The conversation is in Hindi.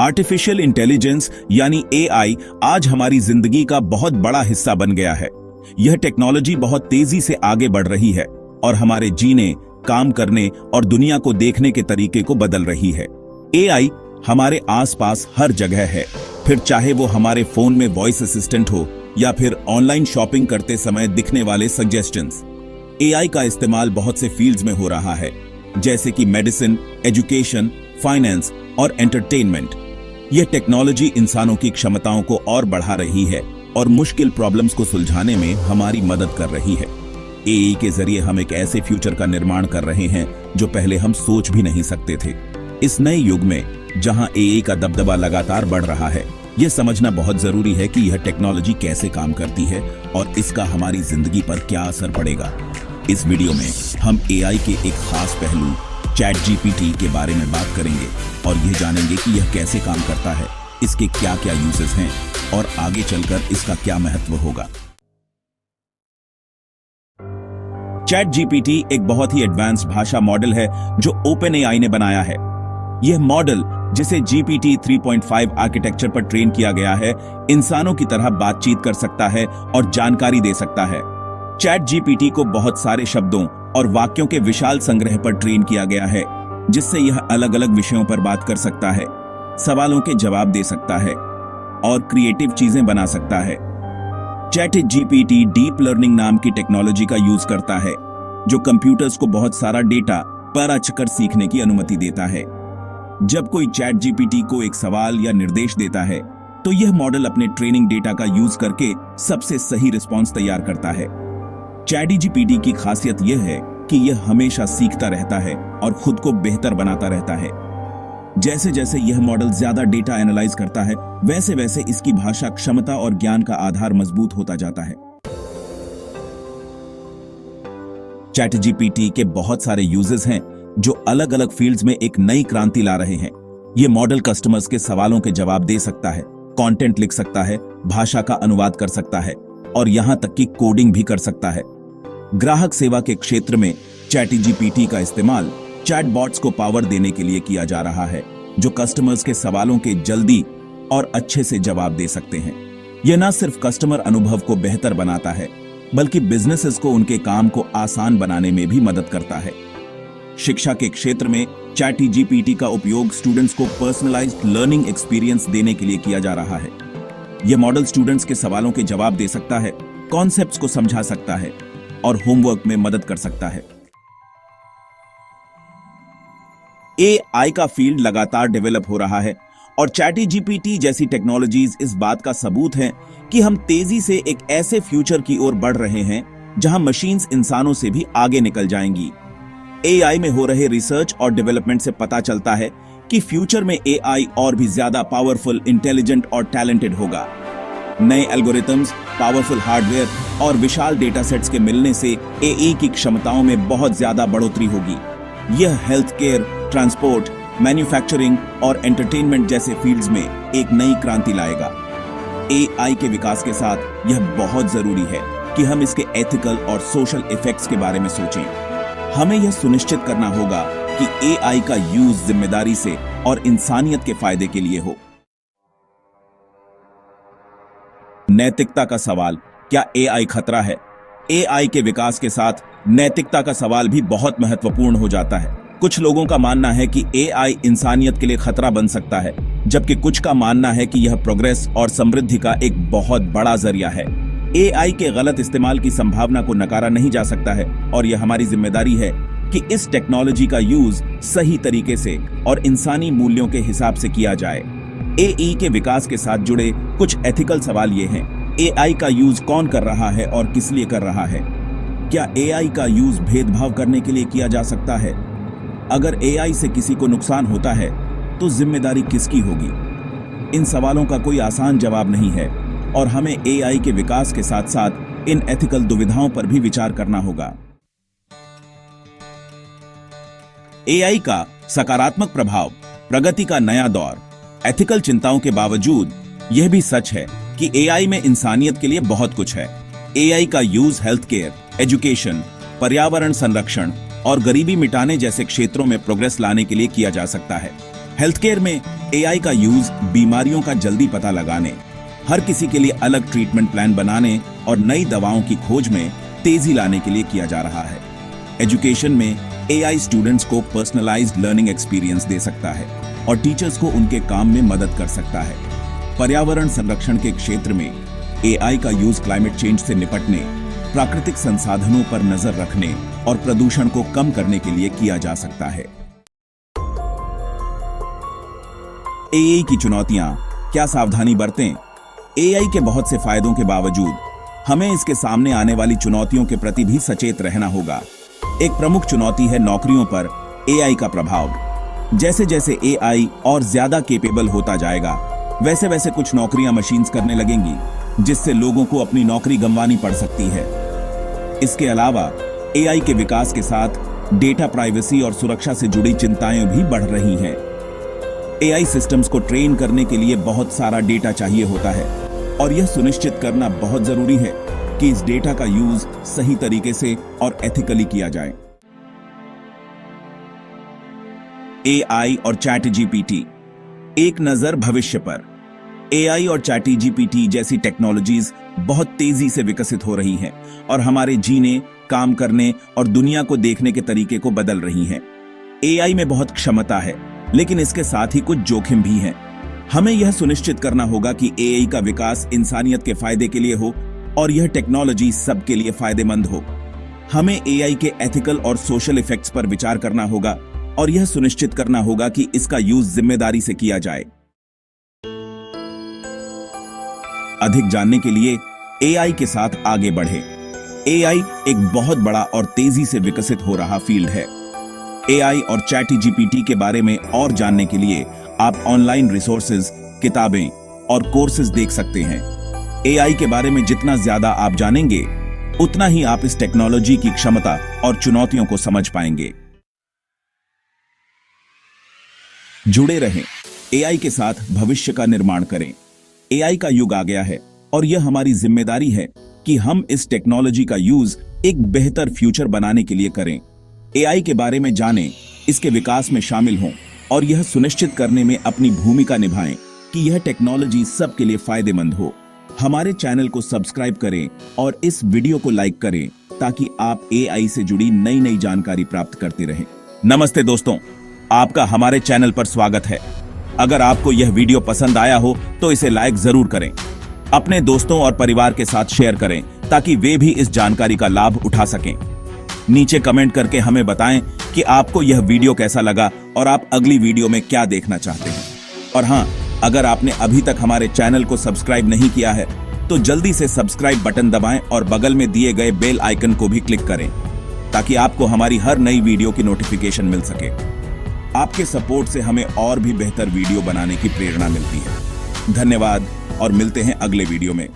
आर्टिफिशियल इंटेलिजेंस यानी एआई आज हमारी जिंदगी का बहुत बड़ा हिस्सा बन गया है। यह टेक्नोलॉजी बहुत तेजी से आगे बढ़ रही है और हमारे जीने, काम करने और दुनिया को देखने के तरीके को बदल रही है। एआई हमारे आसपास हर जगह है, फिर चाहे वो हमारे फोन में वॉइस असिस्टेंट हो या फिर ऑनलाइन शॉपिंग करते समय दिखने वाले सजेशंस। एआई का इस्तेमाल बहुत से फील्ड्स में हो रहा है, जैसे कि मेडिसिन, एजुकेशन, फाइनेंस और एंटरटेनमेंट। यह टेक्नोलॉजी इंसानों की क्षमताओं को और बढ़ा रही है और मुश्किल प्रॉब्लम्स को सुलझाने में हमारी मदद कर रही है। एआई के जरिए हम एक ऐसे फ्यूचर का निर्माण कर रहे हैं जो पहले हम सोच भी नहीं सकते थे। इस नए युग में जहां एआई का दबदबा लगातार बढ़ रहा है, यह समझना बहुत जरूरी है कि यह टेक्नोलॉजी कैसे काम करती है और इसका हमारी जिंदगी पर क्या असर पड़ेगा। इस वीडियो में हम एआई के एक खास पहलू चैट जीपीटी के बारे में बात करेंगे और यह जानेंगे कि यह कैसे काम करता है, इसके क्या क्या यूजेस हैं और आगे चलकर इसका क्या महत्व होगा। चैट जीपीटी एक बहुत ही एडवांस भाषा मॉडल है जो ओपन एआई ने बनाया है। यह मॉडल, जिसे जीपीटी 3.5 आर्किटेक्चर पर ट्रेन किया गया है, इंसानों की तरह बातचीत कर सकता है और जानकारी दे सकता है। चैट जीपीटी को बहुत सारे शब्दों और वाक्यों के विशाल संग्रह पर ट्रेन किया गया है, जिससे यह अलग अलग विषयों पर बात कर सकता है, सवालों के जवाब दे सकता है और क्रिएटिव चीजें बना सकता है। चैट जीपीटी डीप लर्निंग नाम की टेक्नोलॉजी का यूज करता है, जो कंप्यूटर्स को बहुत सारा डेटा परखकर सीखने की अनुमति देता है। जब कोई चैट जीपीटी को एक सवाल या निर्देश देता है, तो यह मॉडल अपने ट्रेनिंग डेटा का यूज करके सबसे सही रिस्पॉन्स तैयार करता है। चैट जीपीटी की खासियत यह है कि यह हमेशा सीखता रहता है और खुद को बेहतर बनाता रहता है। जैसे जैसे यह मॉडल ज्यादा डेटा एनालाइज करता है, वैसे वैसे इसकी भाषा क्षमता और ज्ञान का आधार मजबूत होता जाता है। चैट जीपीटी के बहुत सारे यूजेस हैं जो अलग अलग फील्ड्स में एक नई क्रांति ला रहे हैं। यह मॉडल कस्टमर्स के सवालों के जवाब दे सकता है, कंटेंट लिख सकता है, भाषा का अनुवाद कर सकता है और यहां तक कि कोडिंग भी कर सकता है। ग्राहक सेवा के क्षेत्र में चैट जीपीटी का इस्तेमाल चैटबॉट्स को पावर देने के लिए किया जा रहा है, जो कस्टमर्स के सवालों के जल्दी और अच्छे से जवाब दे सकते हैं। यह न सिर्फ कस्टमर अनुभव को बेहतर बनाता है, बल्कि बिजनेसेस को उनके काम को आसान बनाने में भी मदद करता है। शिक्षा के क्षेत्र में चैट जीपीटी का उपयोग स्टूडेंट्स को पर्सनलाइज्ड लर्निंग एक्सपीरियंस देने के लिए किया जा रहा है। यह मॉडल स्टूडेंट्स के सवालों के जवाब दे सकता है, कॉन्सेप्ट्स को समझा सकता है और होमवर्क में मदद कर सकता है। एआई का फील्ड लगातार डेवलप हो रहा है और चैट जीपीटी जैसी टेक्नोलॉजीज इस बात का सबूत है कि हम तेजी से एक ऐसे फ्यूचर की ओर बढ़ रहे हैं जहां मशीन्स इंसानों से भी आगे निकल जाएंगी। एआई में हो रहे रिसर्च और डेवलपमेंट से पता चलता है कि फ्यूचर में एआई और भी ज्यादा पावरफुल, इंटेलिजेंट और टैलेंटेड होगा। नए एल्गोरिथम्स, पावरफुल हार्डवेयर और विशाल डेटा सेट्स के मिलने से एआई की क्षमताओं में बहुत ज्यादा बढ़ोतरी होगी। यह हेल्थ केयर, ट्रांसपोर्ट, मैन्युफैक्चरिंग और एंटरटेनमेंट जैसे फील्ड्स में एक नई क्रांति लाएगा। एआई के विकास के साथ यह बहुत जरूरी है कि हम इसके एथिकल और सोशल इफेक्ट्स के बारे में सोचें। हमें यह सुनिश्चित करना होगा कि एआई का यूज जिम्मेदारी से और इंसानियत के फायदे के लिए हो। नैतिकता का सवाल, क्या एआई खतरा है? एआई के विकास के साथ नैतिकता का सवाल भी बहुत महत्वपूर्ण हो जाता है। कुछ लोगों का मानना है कि एआई इंसानियत के लिए खतरा बन सकता है, जबकि कुछ का मानना है कि यह प्रोग्रेस और समृद्धि का एक बहुत बड़ा जरिया है। एआई के गलत इस्तेमाल की संभावना को नकारा नहीं जा सकता है और यह हमारी जिम्मेदारी है कि इस टेक्नोलॉजी का यूज सही तरीके से और इंसानी मूल्यों के हिसाब से किया जाए। एआई के विकास के साथ जुड़े कुछ एथिकल सवाल ये हैं: एआई का यूज कौन कर रहा है और किस लिए कर रहा है? क्या एआई का यूज भेदभाव करने के लिए किया जा सकता है? अगर एआई से किसी को नुकसान होता है तो जिम्मेदारी किसकी होगी? इन सवालों का कोई आसान जवाब नहीं है और हमें एआई के विकास के साथ साथ इन एथिकल दुविधाओं पर भी विचार करना होगा। एआई का सकारात्मक प्रभाव, प्रगति का नया दौर। एथिकल चिंताओं के बावजूद यह भी सच है कि एआई में इंसानियत के लिए बहुत कुछ है। एआई का यूज हेल्थ केयर, एजुकेशन, पर्यावरण संरक्षण और गरीबी मिटाने जैसे क्षेत्रों में प्रोग्रेस लाने के लिए किया जा सकता है। हेल्थ केयर में एआई का यूज बीमारियों का जल्दी पता लगाने, हर किसी के लिए अलग ट्रीटमेंट प्लान बनाने और नई दवाओं की खोज में तेजी लाने के लिए किया जा रहा है। एजुकेशन में एआई स्टूडेंट्स को पर्सनलाइज्ड लर्निंग एक्सपीरियंस दे सकता है और टीचर्स को उनके काम में मदद कर सकता है। पर्यावरण संरक्षण के क्षेत्र में एआई का यूज क्लाइमेट चेंज से निपटने, प्राकृतिक संसाधनों पर नजर रखने और प्रदूषण को कम करने के लिए किया जा सकता है। एआई की चुनौतियां, क्या सावधानी बरतें? एआई के बहुत से फायदों के बावजूद हमें इसके सामने आने वाली चुनौतियों के प्रति भी सचेत रहना होगा। एक प्रमुख चुनौती है नौकरियों पर एआई का प्रभाव। जैसे जैसे एआई और ज्यादा केपेबल होता जाएगा, वैसे वैसे कुछ नौकरियां मशीन्स करने लगेंगी, जिससे लोगों को अपनी नौकरी गंवानी पड़ सकती है। इसके अलावा एआई के विकास के साथ डेटा प्राइवेसी और सुरक्षा से जुड़ी चिंताएं भी बढ़ रही हैं। एआई सिस्टम्स को ट्रेन करने के लिए बहुत सारा डेटा चाहिए होता है और यह सुनिश्चित करना बहुत जरूरी है कि इस डेटा का यूज सही तरीके से और एथिकली किया जाए। एआई और चैट जीपीटी, एक नजर भविष्य पर। एआई और चैट जीपीटी जैसी टेक्नोलॉजीज बहुत तेजी से विकसित हो रही हैं और हमारे जीने, काम करने और दुनिया को देखने के तरीके को बदल रही हैं। एआई में बहुत क्षमता है, लेकिन इसके साथ ही कुछ जोखिम भी हैं। हमें यह सुनिश्चित करना होगा कि एआई का विकास इंसानियत के फायदे के लिए हो और यह टेक्नोलॉजी सबके लिए फायदेमंद हो। हमें एआई के एथिकल और सोशल इफेक्ट्स पर विचार करना होगा और यह सुनिश्चित करना होगा कि इसका यूज जिम्मेदारी से किया जाए। अधिक जानने के लिए एआई के साथ आगे बढ़ें। एआई एक बहुत बड़ा और तेजी से विकसित हो रहा फील्ड है। एआई और चैट जीपीटी के बारे में और जानने के लिए आप ऑनलाइन रिसोर्सेज, किताबें और कोर्सेज देख सकते हैं। एआई के बारे में जितना ज्यादा आप जानेंगे, उतना ही आप इस टेक्नोलॉजी की क्षमता और चुनौतियों को समझ पाएंगे। जुड़े रहें, एआई के साथ भविष्य का निर्माण करें। एआई का युग आ गया है और यह हमारी जिम्मेदारी है कि हम इस टेक्नोलॉजी का यूज एक बेहतर फ्यूचर बनाने के लिए करें। एआई के बारे में जानें, इसके विकास में शामिल हों और यह सुनिश्चित करने में अपनी भूमिका निभाएं कि यह टेक्नोलॉजी सबके लिए फायदेमंद हो। हमारे चैनल को सब्सक्राइब करें और इस वीडियो को लाइक करें ताकि आप एआई से जुड़ी नई नई जानकारी प्राप्त करते रहें। नमस्ते दोस्तों, आपका हमारे चैनल पर स्वागत है। अगर आपको यह वीडियो पसंद आया हो तो इसे लाइक जरूर करें। अपने दोस्तों और परिवार के साथ शेयर करें ताकि वे भी इस जानकारी का लाभ उठा सकें। नीचे कमेंट करके हमें बताएं कि आपको यह वीडियो कैसा लगा और आप अगली वीडियो में क्या देखना चाहते हैं। और हां, अगर आपने अभी तक हमारे चैनल को सब्सक्राइब नहीं किया है तो जल्दी से सब्सक्राइब बटन दबाएं और बगल में दिए गए बेल आइकन को भी क्लिक करें ताकि आपको हमारी हर नई वीडियो की नोटिफिकेशन मिल सके। आपके सपोर्ट से हमें और भी बेहतर वीडियो बनाने की प्रेरणा मिलती है। धन्यवाद और मिलते हैं अगले वीडियो में।